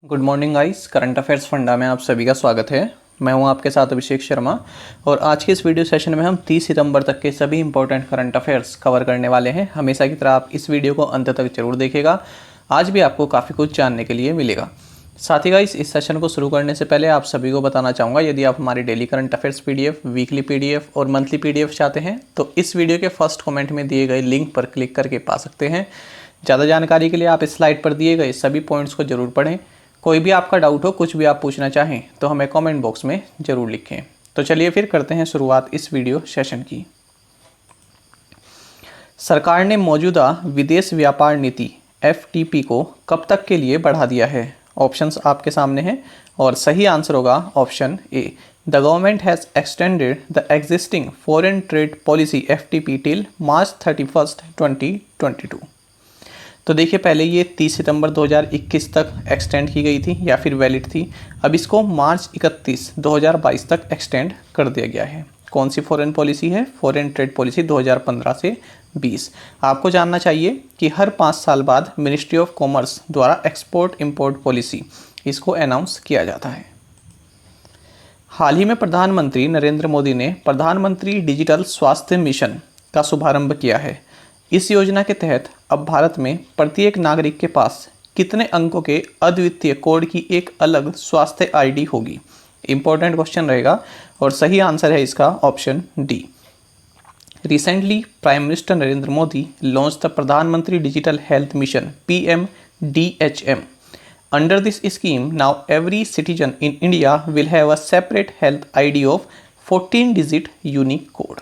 Good morning guys. Current affairs funda में आप सभी का स्वागत है। मैं हूं आपके साथ अभिषेक शर्मा और आज के इस वीडियो सेशन में हम 30 सितंबर तक के सभी इंपॉर्टेंट करंट अफेयर्स कवर करने वाले हैं। हमेशा की तरह आप इस वीडियो को अंत तक जरूर देखिएगा, आज भी आपको काफ़ी कुछ जानने के लिए मिलेगा। साथ ही गाइस इस सेशन को शुरू करने से पहले आप सभी को बताना चाहूँगा, यदि आप हमारी daily current affairs PDF, weekly PDF और मंथली पीडीएफ चाहते हैं तो इस वीडियो के फर्स्ट कमेंट में दिए गए लिंक पर क्लिक करके पा सकते हैं। ज़्यादा जानकारी के लिए आप इस स्लाइड पर दिए गए सभी पॉइंट्स को जरूर पढ़ें। कोई भी आपका डाउट हो, कुछ भी आप पूछना चाहें तो हमें कमेंट बॉक्स में ज़रूर लिखें। तो चलिए फिर करते हैं शुरुआत इस वीडियो सेशन की। सरकार ने मौजूदा विदेश व्यापार नीति FTP को कब तक के लिए बढ़ा दिया है? ऑप्शंस आपके सामने हैं और सही आंसर होगा option A. The government has extended the existing foreign trade policy FTP till March 31, 2022। तो देखिए, पहले ये 30 सितंबर 2021 तक एक्सटेंड की गई थी या फिर वैलिड थी। अब इसको मार्च 31, 2022 तक एक्सटेंड कर दिया गया है। कौन सी फॉरेन पॉलिसी है? फॉरेन ट्रेड पॉलिसी 2015 से 20। आपको जानना चाहिए कि हर 5 साल बाद मिनिस्ट्री ऑफ कॉमर्स द्वारा एक्सपोर्ट इंपोर्ट पॉलिसी इसको अनाउंस किया जाता है। हाल ही में प्रधानमंत्री नरेंद्र मोदी ने प्रधानमंत्री डिजिटल स्वास्थ्य मिशन का शुभारंभ किया है। इस योजना के तहत अब भारत में प्रत्येक नागरिक के पास कितने अंकों के अद्वितीय कोड की एक अलग स्वास्थ्य ID होगी? इंपॉर्टेंट क्वेश्चन रहेगा और सही आंसर है इसका option D. Recently prime minister Narendra Modi launch the Pradhan Mantri digital health mission PMDHM। Under this scheme now every citizen in India will have a separate health ID of 14 digit unique code.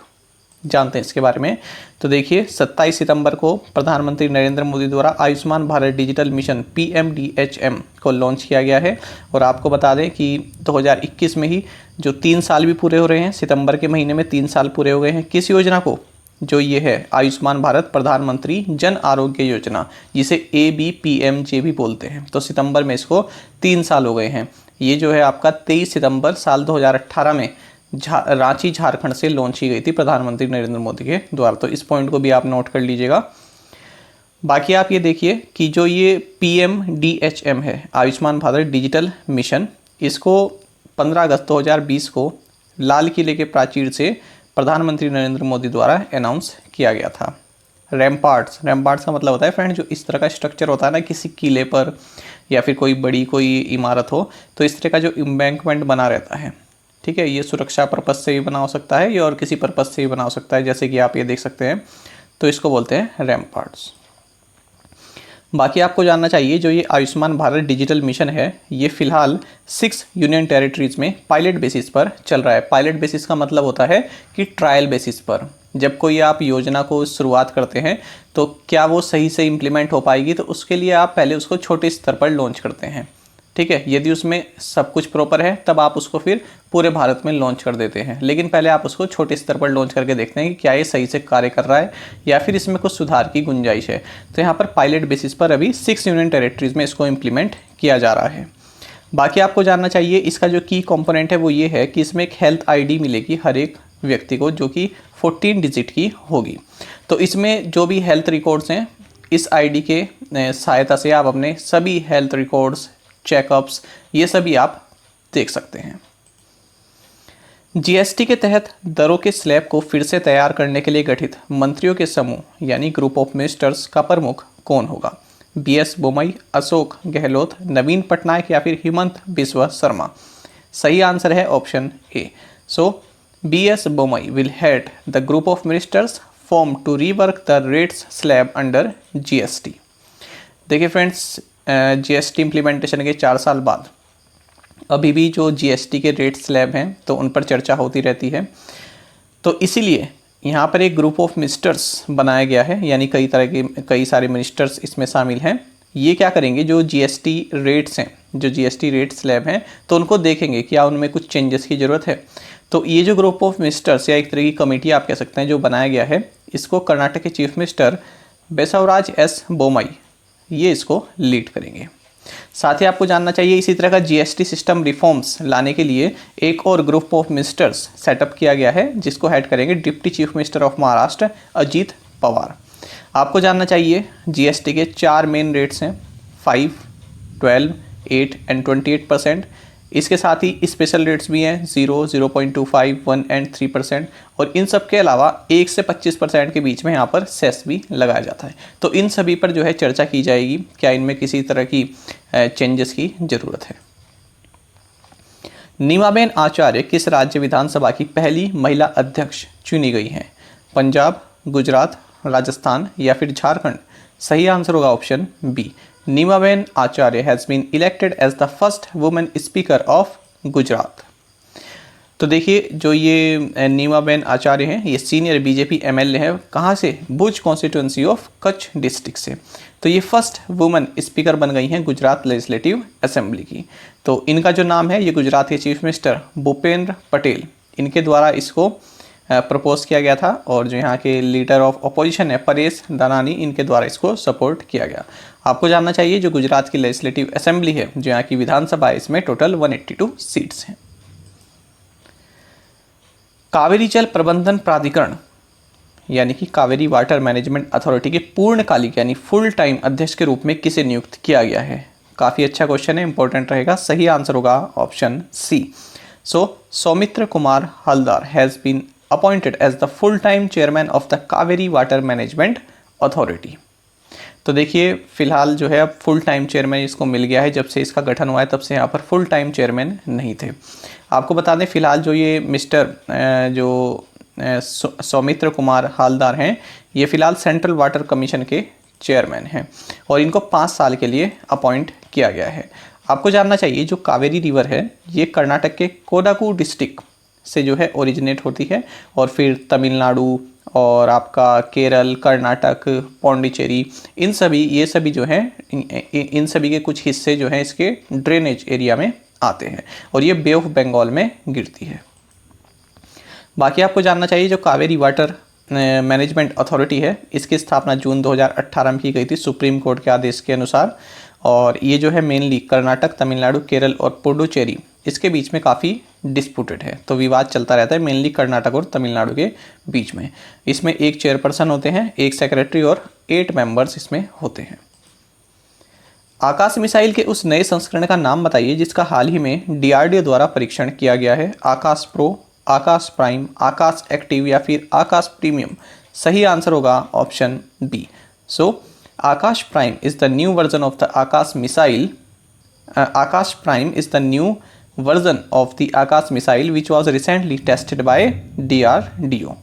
जानते हैं इसके बारे में। तो देखिए, 27 सितंबर को प्रधानमंत्री नरेंद्र मोदी द्वारा Ayushman Bharat digital mission PMDHM को लॉन्च किया गया है। और आपको बता दें कि 2021 में ही जो 3 साल भी पूरे हो रहे हैं, सितंबर के महीने में 3 साल पूरे हो गए हैं किस योजना को? जो ये है आयुष्मान भारत प्रधानमंत्री जन आरोग्य योजना, जिसे ABPMJ भी बोलते हैं। तो सितंबर में इसको 3 साल हो गए हैं। ये जो है आपका 23 सितंबर साल 2018 में रांची झारखंड से लॉन्च की गई थी प्रधानमंत्री नरेंद्र मोदी के द्वारा। तो इस पॉइंट को भी आप नोट कर लीजिएगा। बाकी आप ये देखिए कि जो ये PMDHM है आयुष्मान भारत डिजिटल मिशन, इसको 15 अगस्त 2020 को लाल किले के प्राचीर से प्रधानमंत्री नरेंद्र मोदी द्वारा अनाउंस किया गया था। रैम्पार्ट्स का मतलब होता है फ्रेंड, जो इस तरह का स्ट्रक्चर होता है ना किसी किले पर या फिर कोई इमारत हो, तो इस तरह का जो एम्बैंकमेंट बना रहता है, ठीक है, ये सुरक्षा पर्पस से भी बना हो सकता है, ये और किसी पर्पस से भी बना हो सकता है, जैसे कि आप ये देख सकते हैं। तो इसको बोलते हैं रैम्पार्ट्स। बाकी आपको जानना चाहिए, जो ये आयुष्मान भारत डिजिटल मिशन है ये फिलहाल 6 यूनियन टेरिटरीज में पायलट बेसिस पर चल रहा है। पायलट बेसिस का मतलब होता है कि ट्रायल बेसिस पर जब कोई आप योजना को शुरुआत करते हैं तो क्या वो सही से इम्प्लीमेंट हो पाएगी, तो उसके लिए आप पहले उसको छोटे स्तर पर लॉन्च करते हैं, ठीक है। यदि उसमें सब कुछ प्रॉपर है तब आप उसको फिर पूरे भारत में लॉन्च कर देते हैं, लेकिन पहले आप उसको छोटे स्तर पर लॉन्च करके देखते हैं कि क्या ये सही से कार्य कर रहा है या फिर इसमें कुछ सुधार की गुंजाइश है। तो यहाँ पर पायलट बेसिस पर अभी 6 यूनियन टेरिटरीज में इसको इम्प्लीमेंट किया जा रहा है। बाकी आपको जानना चाहिए, इसका जो की कंपोनेंट है वो ये है कि इसमें एक हेल्थ ID मिलेगी हर एक व्यक्ति को, जो कि 14 डिजिट की होगी। तो इसमें जो भी हेल्थ रिकॉर्ड्स हैं, इस ID के सहायता से आप अपने सभी हेल्थ रिकॉर्ड्स, चेकअप्स, ये सभी आप देख सकते हैं। GST के तहत दरों के स्लैब को फिर से तैयार करने के लिए गठित मंत्रियों के समूह यानी ग्रुप ऑफ मिनिस्टर्स का प्रमुख कौन होगा? BS बोमई, अशोक गहलोत, नवीन पटनायक या फिर हिमंत बिस्वा शर्मा? सही आंसर है option A. So BS Bommai will head the group of ministers form to rework the rates slab under GST। देखिए फ्रेंड्स, GST इम्प्लीमेंटेशन के 4 साल बाद अभी भी जो GST के रेट स्लैब हैं तो उन पर चर्चा होती रहती है। तो इसीलिए यहाँ पर एक ग्रुप ऑफ मिनिस्टर्स बनाया गया है, यानी कई सारे मिनिस्टर्स इसमें शामिल हैं। ये क्या करेंगे, जो GST रेट्स हैं, जो GST रेट स्लैब हैं, तो उनको देखेंगे क्या उनमें कुछ चेंजेस की ज़रूरत है। तो ये जो ग्रुप ऑफ मिनिस्टर्स या एक तरह की कमेटी आप कह सकते हैं जो बनाया गया है, इसको कर्नाटक के chief minister Basavaraj S Bommai ये इसको लीड करेंगे। साथ ही आपको जानना चाहिए, इसी तरह का GST सिस्टम रिफॉर्म्स लाने के लिए एक और ग्रुप ऑफ मिनिस्टर्स सेटअप किया गया है, जिसको हेड करेंगे deputy chief minister of Maharashtra Ajit Pawar. आपको जानना चाहिए GST के 4 मेन रेट्स हैं, 5, 12, 8 एंड 28%। इसके साथ ही स्पेशल रेट्स भी हैं 0, 0.25, 1 एंड 3%। और इन सब के अलावा 1 से 25% के बीच में यहाँ पर सेस भी लगाया जाता है। तो इन सभी पर जो है चर्चा की जाएगी, क्या इनमें किसी तरह की चेंजेस की ज़रूरत है। नीमाबेन आचार्य किस राज्य विधानसभा की पहली महिला अध्यक्ष चुनी गई हैं? पंजाब, गुजरात, राजस्थान या फिर झारखंड? सही आंसर होगा option B. Neemaben Acharya has been elected as the first women speaker of Gujarat. तो देखिए, जो ये नीमाबेन आचार्य हैं, ये सीनियर बीजेपी एमएलए हैं। कहाँ से? भुज कॉन्स्टिट्यूंसी ऑफ कच्छ डिस्ट्रिक्ट से। तो ये फर्स्ट वुमेन स्पीकर बन गई हैं गुजरात लेजिस्लेटिव असेंबली की। तो इनका जो नाम है, ये गुजरात के चीफ मिनिस्टर भूपेंद्र पटेल, इनके द्वारा इसको प्रपोज किया गया था। और जो यहाँ के लीडर ऑफ अपोजिशन है परेश दानानी, इनके द्वारा इसको सपोर्ट किया गया। आपको जानना चाहिए जो गुजरात की लेजिस्लेटिव असेंबली है, जो यहाँ की विधानसभा है, इसमें टोटल 182 सीट्स हैं। कावेरी जल प्रबंधन प्राधिकरण यानी कि कावेरी वाटर मैनेजमेंट अथॉरिटी के पूर्णकालिक यानी फुल टाइम अध्यक्ष के रूप में किसे नियुक्त किया गया है? काफ़ी अच्छा क्वेश्चन है, इंपॉर्टेंट रहेगा। सही आंसर होगा option C. Soumitra Kumar Haldar has been appointed as the full time chairman of the Kaveri water management authority. तो देखिए, फिलहाल जो है अब फुल टाइम चेयरमैन इसको मिल गया है। जब से इसका गठन हुआ है तब से यहाँ पर फुल टाइम चेयरमैन नहीं थे। आपको बता दें, फिलहाल जो ये मिस्टर सौमित्र कुमार हलदार हैं, ये फिलहाल सेंट्रल वाटर कमीशन के चेयरमैन हैं और इनको 5 साल के लिए अपॉइंट किया गया है। आपको जानना चाहिए जो कावेरी रिवर है, ये कर्नाटक के कोडागु डिस्ट्रिक्ट से जो है ओरिजिनेट होती है और फिर तमिलनाडु और आपका केरल, कर्नाटक, पौंडीचेरी, इन सभी ये सभी जो हैं इन सभी के कुछ हिस्से जो हैं इसके ड्रेनेज एरिया में आते हैं और ये बे ऑफ बंगाल में गिरती है। बाकी आपको जानना चाहिए जो कावेरी वाटर मैनेजमेंट अथॉरिटी है, इसकी स्थापना जून 2018 में की गई थी सुप्रीम कोर्ट के आदेश के अनुसार। और ये जो है मेनली कर्नाटक, तमिलनाडु, केरल और पुडुचेरी, इसके बीच में काफ़ी डिस्प्यूटेड है। तो विवाद चलता रहता है मेनली कर्नाटक और तमिलनाडु के बीच में। इसमें एक चेयरपर्सन होते हैं, एक सेक्रेटरी और 8 मेंबर्स इसमें होते हैं। आकाश मिसाइल के उस नए संस्करण का नाम बताइए जिसका हाल ही में DRDO द्वारा परीक्षण किया गया है। Akash pro, Akash prime, Akash active या फिर आकाश प्रीमियम? सही आंसर होगा option B. Akash prime is the new version of the Akash missile. Akash prime is the new version of the Akash missile which was recently tested by DRDO।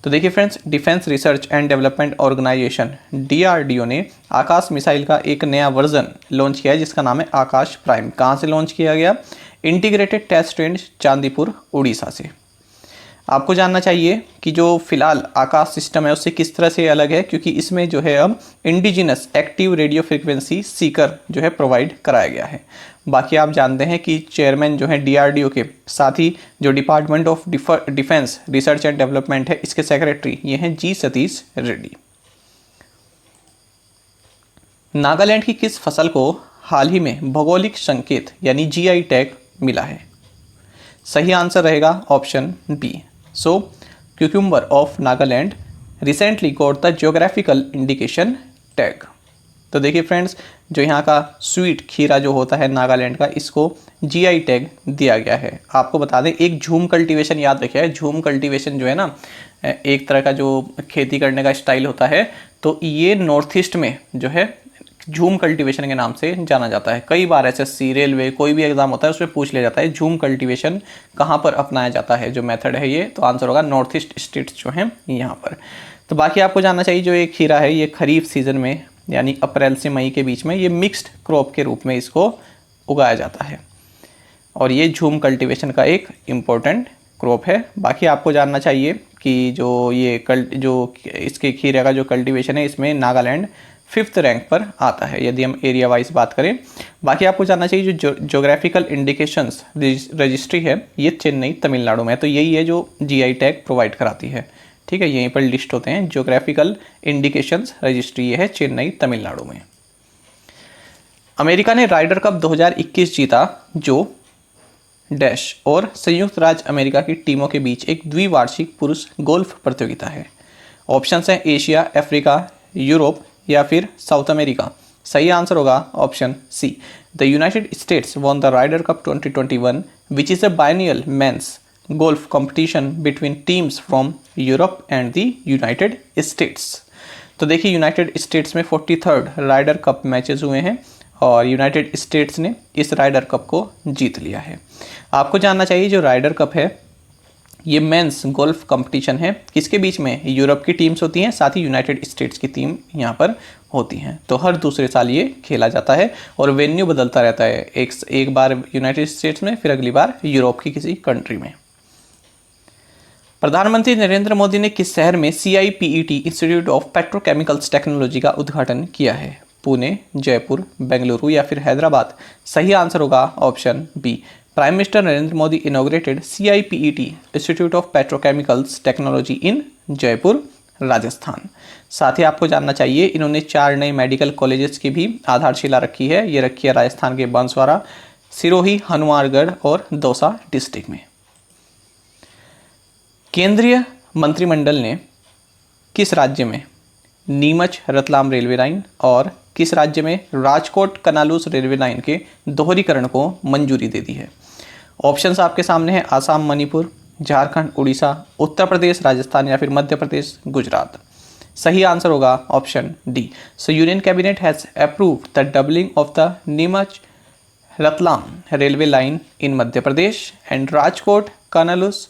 तो देखिए friends, defence research and development organisation DRDO ने आकाश missile का एक नया version launch किया है जिसका नाम है आकाश प्राइम। कहाँ से लॉन्च किया गया? Integrated test range Chandipur, Orissa से। आपको जानना चाहिए कि जो फिलहाल आकाश सिस्टम है उससे किस तरह से अलग है, क्योंकि इसमें जो है अब indigenous active radio frequency Sikar जो है प्रोवाइड कराया गया है। बाकी आप जानते हैं कि चेयरमैन जो है DRDO के, साथ ही जो department of defence research and development है, इसके सेक्रेटरी ये हैं G सतीश रेड्डी। नागालैंड की किस फसल को हाल ही में भौगोलिक संकेत यानी GI टैग मिला है? सही आंसर रहेगा option B. Cucumber of Nagaland recently got the geographical indication tag. तो देखिए फ्रेंड्स, जो यहाँ का स्वीट खीरा जो होता है नागालैंड का, इसको GI टैग दिया गया है। आपको बता दें, एक झूम कल्टीवेशन याद रखिए। झूम कल्टीवेशन जो है ना, एक तरह का जो खेती करने का स्टाइल होता है, तो ये नॉर्थ ईस्ट में जो है झूम कल्टीवेशन के नाम से जाना जाता है। कई बार SSC, रेलवे, कोई भी एग्जाम होता है उसमें पूछ लिया जाता है झूम कल्टीवेशन कहाँ पर अपनाया जाता है, जो मेथड है ये। तो आंसर होगा नॉर्थ ईस्ट स्टेट्स जो हैं यहाँ पर। तो बाकी आपको जानना चाहिए जो ये खीरा है, ये खरीफ सीजन में यानी अप्रैल से मई के बीच में ये मिक्स्ड क्रॉप के रूप में इसको उगाया जाता है और ये झूम कल्टीवेशन का एक इम्पोर्टेंट क्रॉप है। बाकी आपको जानना चाहिए कि जो इसके खीरे का जो कल्टीवेशन है, इसमें नागालैंड 5th रैंक पर आता है यदि हम एरिया वाइज बात करें। बाकी आपको जानना चाहिए जो ज्योग्राफिकल इंडिकेशंस रजिस्ट्री है, ये चेन्नई, तमिलनाडु में है। तो यही है जो GI टैग प्रोवाइड कराती है। ठीक है, यहीं पर लिस्ट होते हैं। ज्योग्राफिकल इंडिकेशंस रजिस्ट्री ये है चेन्नई, तमिलनाडु में। अमेरिका ने राइडर कप 2021 जीता जो डैश और संयुक्त राज्य अमेरिका की टीमों के बीच एक द्विवार्षिक पुरुष गोल्फ प्रतियोगिता है। ऑप्शंस हैं एशिया, अफ्रीका, यूरोप या फिर साउथ अमेरिका। सही आंसर होगा option C. The United States won the Ryder Cup 2021 which is a biennial men's golf competition between teams from Europe and the United States. तो देखिए United states में 43rd rider cup matches हुए हैं और United states ने इस rider cup को जीत लिया है। आपको जानना चाहिए जो राइडर कप है ये मेंस गोल्फ कंपटीशन है, किसके बीच में? यूरोप की टीम्स होती हैं, साथ ही यूनाइटेड स्टेट्स की टीम यहाँ पर होती हैं। तो हर दूसरे साल ये खेला जाता है और वेन्यू बदलता रहता है, एक बार यूनाइटेड स्टेट्स में, फिर अगली बार यूरोप की किसी कंट्री में। प्रधानमंत्री नरेंद्र मोदी ने किस शहर में CIPET institute of petrochemicals technology का उद्घाटन किया है? पुणे, जयपुर, बेंगलुरु या फिर हैदराबाद? सही आंसर होगा option B. Prime minister Narendra Modi inaugurated CIPET institute of petrochemicals technology in Jaipur, Rajasthan. साथ ही आपको जानना चाहिए इन्होंने 4 नए मेडिकल कॉलेजेस की भी आधारशिला रखी है। ये रखी है राजस्थान के बांसवाड़ा, सिरोही, हनुमानगढ़ और दौसा डिस्ट्रिक्ट में। केंद्रीय मंत्रिमंडल ने किस राज्य में नीमच रतलाम रेलवे लाइन और किस राज्य में राजकोट कनालूस रेलवे लाइन के दोहरीकरण को मंजूरी दे दी है? ऑप्शंस आपके सामने हैं, आसाम, मणिपुर, झारखंड, उड़ीसा, उत्तर प्रदेश, राजस्थान या फिर मध्य प्रदेश, गुजरात। सही आंसर होगा option D. So union cabinet has approved the doubling of the Neemuch Ratlam railway line in Madhya Pradesh and Rajkot Kanalus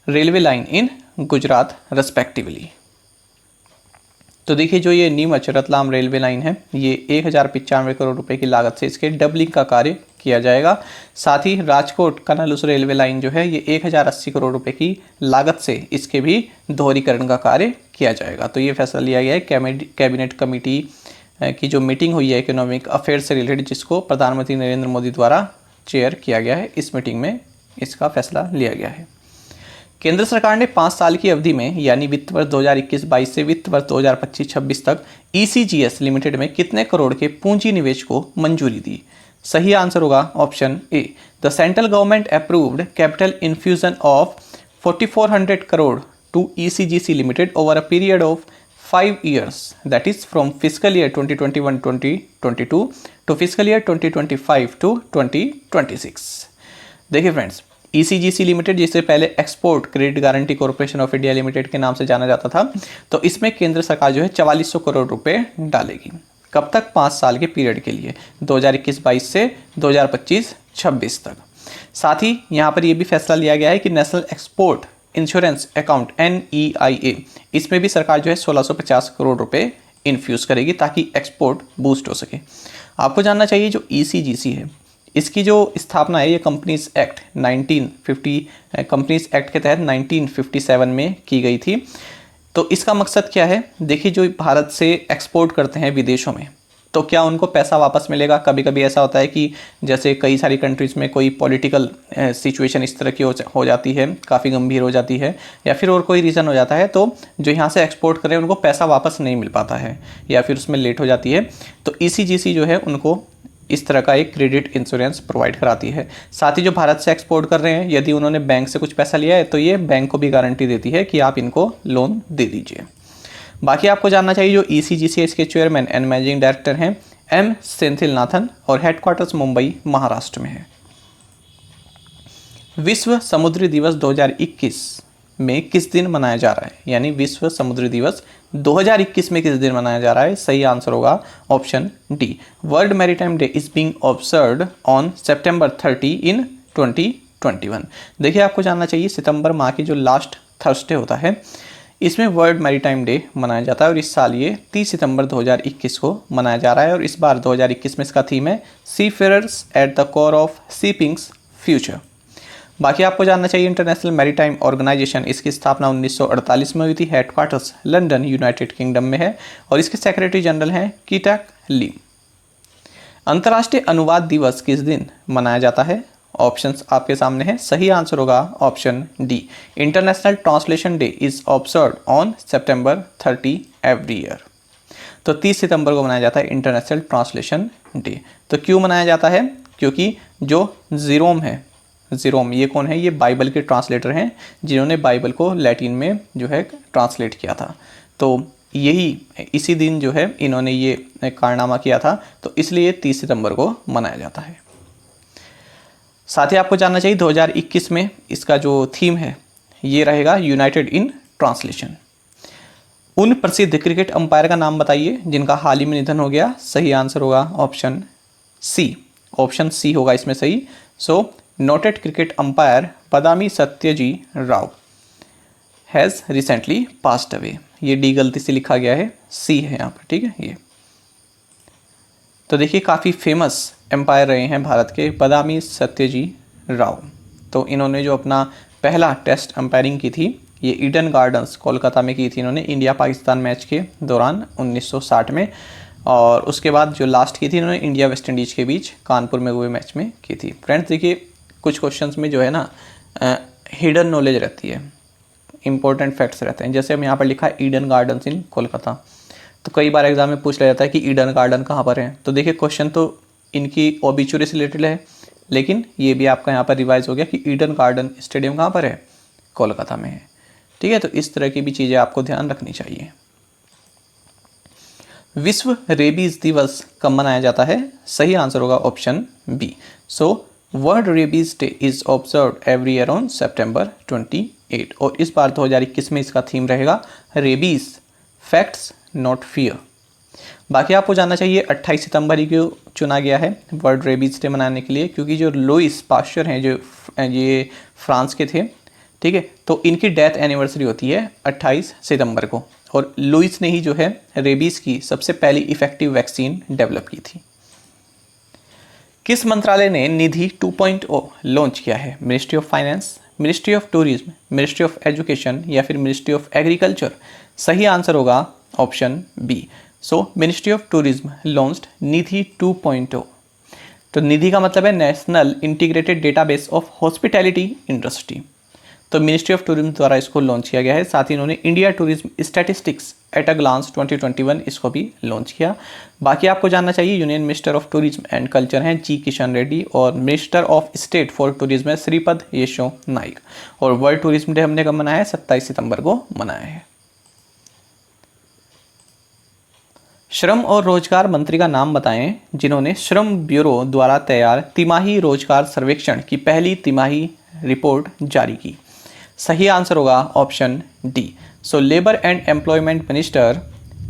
railway line in Gujarat respectively. तो देखिए जो ये नीमच रतलाम रेलवे लाइन है ये 1095 करोड़ रुपए की लागत से इसके डबलिंग का कार्य किया जाएगा। साथ ही राजकोट कनालूस रेलवे लाइन जो है ये 1080 करोड़ रुपए की लागत से इसके भी दोहरीकरण का कार्य किया जाएगा। तो ये फैसला लिया गया है कैबिनेट कमेटी की जो मीटिंग हुई है इकोनॉमिक अफेयर्स से रिलेटेड, जिसको प्रधानमंत्री नरेंद्र मोदी द्वारा चेयर किया गया है, इस मीटिंग में इसका फैसला लिया गया है। केंद्र सरकार ने 5 साल की अवधि में यानी वित्त वर्ष 2021-22 से वित्त वर्ष 2025-26 तक ECGS लिमिटेड में कितने करोड़ के पूंजी निवेश को मंजूरी दी? सही आंसर होगा option A. The central government approved capital infusion of 4400 crore to ECGC limited over a period of 5 years, that is from fiscal year 2021-2022 to fiscal year 2025-2026। देखिए फ्रेंड्स, ECGC लिमिटेड जिसे पहले export credit guarantee corporation of India limited के नाम से जाना जाता था, तो इसमें केंद्र सरकार जो है 4400 करोड़ रुपए डालेगी। कब तक? 5 साल के पीरियड के लिए, 2021-22 से 2025-26 तक। साथ ही यहाँ पर यह भी फैसला लिया गया है कि national export insurance account NEIA, इसमें भी सरकार जो है 1650 करोड़ रुपए इन्फ्यूज़ करेगी ताकि एक्सपोर्ट बूस्ट हो सके। आपको जानना चाहिए जो ECGC है इसकी जो स्थापना है ये कंपनीज एक्ट 1950 कंपनीज एक्ट के तहत 1957 में की गई थी। तो इसका मकसद क्या है? देखिए जो भारत से एक्सपोर्ट करते हैं विदेशों में, तो क्या उनको पैसा वापस मिलेगा? कभी कभी ऐसा होता है कि जैसे कई सारी कंट्रीज़ में कोई पॉलिटिकल सिचुएशन इस तरह की हो जाती है, काफ़ी गंभीर हो जाती है, या फिर और कोई रीज़न हो जाता है, तो जो यहाँ से एक्सपोर्ट करें उनको पैसा वापस नहीं मिल पाता है या फिर उसमें लेट हो जाती है। तो ECGC जो है उनको इस तरह का एक क्रेडिट इंश्योरेंस प्रोवाइड कराती है। साथ ही जो भारत से एक्सपोर्ट कर रहे हैं, यदि उन्होंने बैंक से कुछ पैसा लिया है तो ये बैंक को भी गारंटी देती है कि आप इनको लोन दे दीजिए। बाकी आपको जानना चाहिए जो ECGC इसके चेयरमैन एंड मैनेजिंग डायरेक्टर हैं M सेंथिलनाथन और हेडक्वार्टर्स मुंबई, महाराष्ट्र में है। विश्व समुद्री दिवस 2021 में किस दिन मनाया जा रहा है? यानी विश्व समुद्री दिवस 2021 में किस दिन मनाया जा रहा है? सही आंसर होगा option D. World maritime day is being observed on सितंबर 30 इन 2021। देखिए आपको जानना चाहिए सितंबर माह की जो लास्ट थर्सडे होता है इसमें वर्ल्ड मैरीटाइम डे मनाया जाता है और इस साल ये 30 सितंबर 2021 को मनाया जा रहा है और इस बार 2021 में इसका थीम है seafarers at the core of shipping's future. बाकी आपको जानना चाहिए इंटरनेशनल मैरीटाइम ऑर्गेनाइजेशन, इसकी स्थापना 1948 में हुई थी। हेडक्वार्टर्स लंदन, यूनाइटेड किंगडम में है और इसके सेक्रेटरी जनरल हैं कीटक ली। अंतर्राष्ट्रीय अनुवाद दिवस किस दिन मनाया जाता है? ऑप्शंस आपके सामने हैं, सही आंसर होगा option D. International translation day is observed on September 30 every year. तो 30 सितंबर को मनाया जाता है इंटरनेशनल ट्रांसलेशन डे। तो क्यों मनाया जाता है? क्योंकि जो जीरोम है, जीरोम ये कौन है? ये बाइबल के ट्रांसलेटर हैं जिन्होंने बाइबल को लैटिन में जो है ट्रांसलेट किया था। तो यही इसी दिन जो है इन्होंने ये कारनामा किया था, तो इसलिए 30 सितंबर को मनाया जाता है। साथ ही आपको जानना चाहिए 2021 में इसका जो थीम है ये रहेगा यूनाइटेड इन ट्रांसलेशन। उन प्रसिद्ध क्रिकेट अंपायर का नाम बताइए जिनका हाल ही में निधन हो गया। सही आंसर होगा ऑप्शन सी होगा इसमें सही। So noted cricket umpire Badami Satyaji Rao has recently passed away. ये डी गलती से लिखा गया है, सी है यहाँ पर, ठीक है। ये तो देखिए काफ़ी फेमस एम्पायर रहे हैं भारत के बदामी सत्यजी राव। तो इन्होंने जो अपना पहला टेस्ट अंपायरिंग की थी ये ईडन गार्डन्स कोलकाता में की थी इन्होंने इंडिया पाकिस्तान मैच के दौरान 1960 में, और उसके बाद जो लास्ट की थी इन्होंने इंडिया वेस्ट इंडीज़ के बीच कानपुर में हुए मैच में की थी। फ्रेंड्स देखिए कुछ क्वेश्चंस में जो है ना हिडन नॉलेज रहती है, इंपॉर्टेंट फैक्ट्स रहते हैं। जैसे हम यहाँ पर लिखा है ईडन गार्डन्स इन कोलकाता, तो कई बार एग्जाम में पूछ लिया जाता है कि ईडन गार्डन कहाँ पर है। तो देखिए क्वेश्चन तो इनकी ओबिचुरी से रिलेटेड है, लेकिन ये भी आपका यहाँ पर रिवाइज हो गया कि ईडन गार्डन स्टेडियम कहाँ पर है, कोलकाता में है, ठीक है। तो इस तरह की भी चीज़ें आपको ध्यान रखनी चाहिए। विश्व रेबीज दिवस कब मनाया जाता है? सही आंसर होगा option B. So world rabies day is observed every year on September 28, और इस बार 2021 में इसका थीम रहेगा रेबीज फैक्ट्स नॉट फियर। बाकी आपको जानना चाहिए 28 सितंबर ही क्यों चुना गया है वर्ल्ड रेबीज डे मनाने के लिए, क्योंकि जो लुईस पास्चर हैं जो ये फ्रांस के थे, ठीक है, तो इनकी डेथ एनिवर्सरी होती है 28 सितंबर को, और लुईस ने ही जो है रेबीज की सबसे पहली इफेक्टिव वैक्सीन डेवलप की थी। किस मंत्रालय ने निधि 2.0 लॉन्च किया है? Ministry of finance, ministry of tourism, ministry of education या फिर मिनिस्ट्री ऑफ एग्रीकल्चर? सही आंसर होगा option B. So ministry of tourism launched Nidhi 2.0। तो निधि का मतलब है national integrated database of hospitality industry. तो मिनिस्ट्री ऑफ टूरिज्म द्वारा इसको लॉन्च किया गया है। साथ ही इन्होंने India tourism statistics at a glance 2021 इसको भी लॉन्च किया। बाकी आपको जानना चाहिए union minister of tourism and culture हैं जी किशन रेड्डी, और minister of state for tourism है श्रीपद येशो नाइक। और वर्ल्ड टूरिज्म डे हमने कब मनाया है? 27 सितंबर को मनाया है। श्रम और रोजगार मंत्री का नाम बताएं जिन्होंने श्रम ब्यूरो द्वारा तैयार तिमाही रोजगार सर्वेक्षण की पहली तिमाही रिपोर्ट जारी की। सही आंसर होगा option D. So labour and employment minister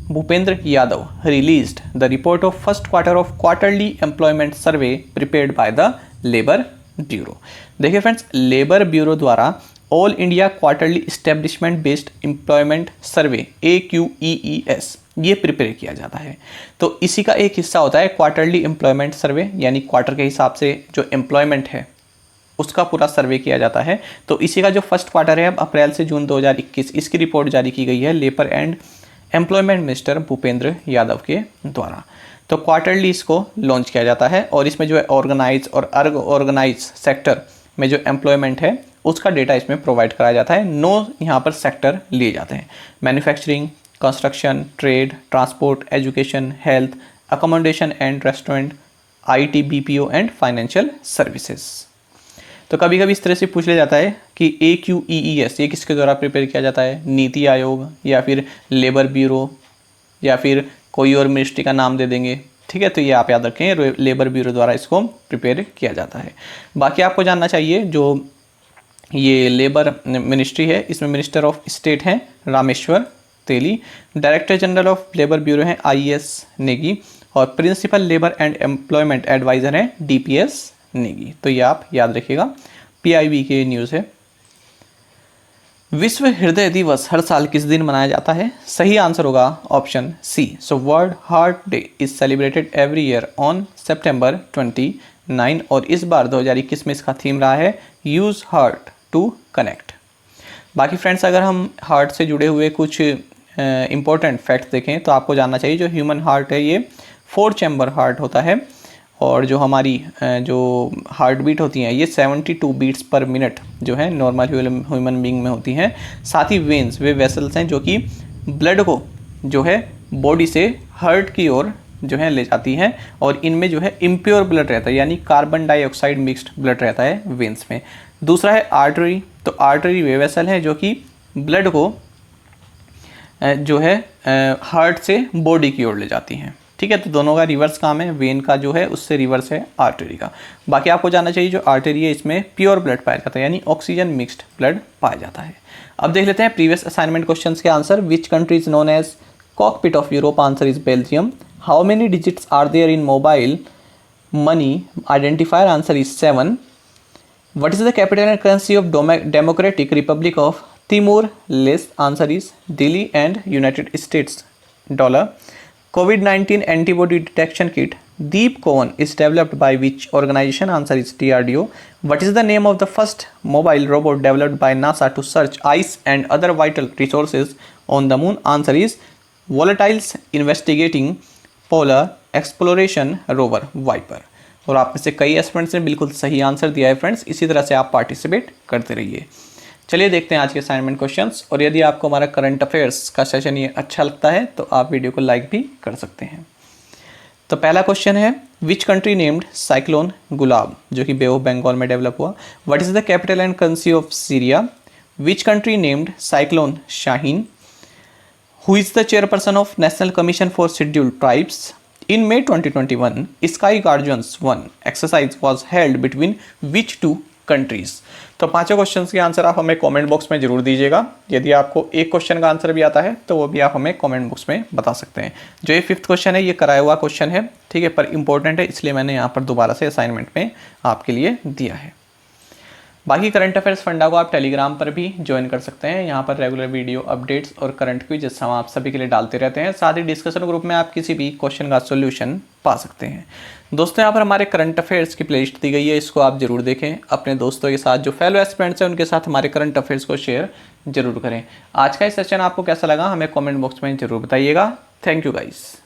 Bhupender Yadav released the report of first quarter of quarterly employment survey prepared by the labour bureau. देखिए फ्रेंड्स, लेबर ब्यूरो द्वारा all India quarterly establishment based employment survey AQEES ये prepare किया जाता है। तो इसी का एक हिस्सा होता है क्वार्टरली एम्प्लॉयमेंट सर्वे, यानी क्वार्टर के हिसाब से जो एम्प्लॉयमेंट है उसका पूरा सर्वे किया जाता है। तो इसी का जो फर्स्ट क्वार्टर है अब अप्रैल से जून 2021 इसकी रिपोर्ट जारी की गई है labour and employment minister Bhupender Yadav के द्वारा। तो क्वार्टरली इसको लॉन्च किया जाता है, और इसमें जो है ऑर्गेनाइज और अर्ग ऑर्गेनाइज सेक्टर में जो एम्प्लॉयमेंट है उसका डेटा इसमें प्रोवाइड कराया जाता है। 9 यहाँ पर सेक्टर लिए जाते हैं: manufacturing, construction, trade, transport, education, health, accommodation and restaurant, IT, BPO and financial services. तो कभी कभी इस तरह से पूछ लिया जाता है कि AQEES ये किसके द्वारा प्रिपेयर किया जाता है? नीति आयोग या फिर लेबर ब्यूरो या फिर कोई और मिनिस्ट्री का नाम दे देंगे, ठीक है। तो ये आप याद रखें, लेबर ब्यूरो द्वारा इसको प्रिपेयर किया जाता है। बाकी आपको जानना चाहिए जो ये लेबर मिनिस्ट्री है इसमें मिनिस्टर ऑफ स्टेट हैं Rameswar Teli, director general of labour bureau हैं IES नेगी, और principal labour and employment adviser हैं DPS नेगी। तो ये आप याद रखिएगा, PIB के न्यूज़ है। विश्व हृदय दिवस हर साल किस दिन मनाया जाता है? सही आंसर होगा option C. So world heart day is celebrated every year on September 29, और इस बार 2021 में इसका थीम रहा है यूज़ हार्ट टू कनेक्ट। बाकी फ्रेंड्स, अगर हम हार्ट से जुड़े हुए कुछ इंपॉर्टेंट फैक्ट्स देखें तो आपको जानना चाहिए जो ह्यूमन हार्ट है ये 4 चैम्बर हार्ट होता है, और जो हमारी जो हार्ट बीट होती हैं ये 72 बीट्स पर मिनट जो है नॉर्मल ह्यूमन बीइंग में होती हैं। साथ ही वेन्स वे वेसल्स हैं जो कि ब्लड को जो है बॉडी से हार्ट की ओर जो है ले जाती हैं, और इनमें जो है इम्प्योर ब्लड रहता है, यानी कार्बन डाइऑक्साइड मिक्स्ड ब्लड रहता है वेन्स में। दूसरा है आर्टरी। तो आर्टरी वे वेसल है जो कि ब्लड को जो है हार्ट से बॉडी की ओर ले जाती हैं। ठीक है, तो दोनों का रिवर्स काम है। वेन का जो है उससे रिवर्स है आर्टरी का। बाकी आपको जानना चाहिए जो आर्टरी है इसमें प्योर ब्लड पाया जाता है, यानी ऑक्सीजन मिक्स्ड ब्लड पाया जाता है। अब देख लेते हैं प्रीवियस असाइनमेंट क्वेश्चंस के answer. Which country is known as cockpit of Europe? Answer is Belgium. How many digits are there in mobile money identifier? Answer is 7। What is the capital and currency of Democratic Republic of Timor-Leste? Answer is Delhi and United States dollar. COVID-19 antibody detection kit Deep Cohen is developed by which organization? Answer is DRDO. What is the name of the first mobile robot developed by NASA to search ice and other vital resources on the moon? Answer is Volatiles Investigating Polar Exploration Rover Viper. और आप में से कई aspirants ने बिल्कुल सही answer दिया है फ्रेंड्स। इसी तरह से आप पार्टिसिपेट करते रहिए। चलिए देखते हैं आज के असाइनमेंट क्वेश्चंस। और यदि आपको हमारा करंट अफेयर्स का सेशन ये अच्छा लगता है तो आप वीडियो को लाइक भी कर सकते हैं। तो पहला क्वेश्चन है, विच कंट्री नेम्ड साइक्लोन गुलाब, जो कि बे ऑफ बंगाल में डेवलप हुआ? What is the capital and currency of Syria? Which country named cyclone Shaheen? Who is the chairperson of national commission for scheduled tribes? In May 2021, Sky Guardians 1 exercise was held between which two countries? तो पांचों questions के answer आप हमें comment box में जरूर दीजिएगा। यदि आपको एक क्वेश्चन का आंसर भी आता है तो वो भी आप हमें कमेंट बॉक्स में बता सकते हैं। जो ये 5th क्वेश्चन है ये कराया हुआ क्वेश्चन है, ठीक है, पर इंपॉर्टेंट है इसलिए मैंने यहाँ पर दोबारा से असाइनमेंट में आपके लिए दिया है। बाकी करंट अफेयर्स फंडा को आप टेलीग्राम पर भी ज्वाइन कर सकते हैं। यहाँ पर रेगुलर वीडियो अपडेट्स और करंट क्विज़ हम आप सभी के लिए डालते रहते हैं। साथ ही डिस्कशन ग्रुप में आप किसी भी क्वेश्चन का सॉल्यूशन पा सकते हैं। दोस्तों यहाँ पर हमारे करंट अफेयर्स की प्लेलिस्ट दी गई है, इसको आप जरूर देखें। अपने दोस्तों के साथ जो फेलो एस्पिरेंट्स हैं उनके साथ हमारे करंट अफेयर्स को शेयर जरूर करें। आज का ये सेशन आपको कैसा लगा हमें कॉमेंट बॉक्स में जरूर बताइएगा। Thank you guys.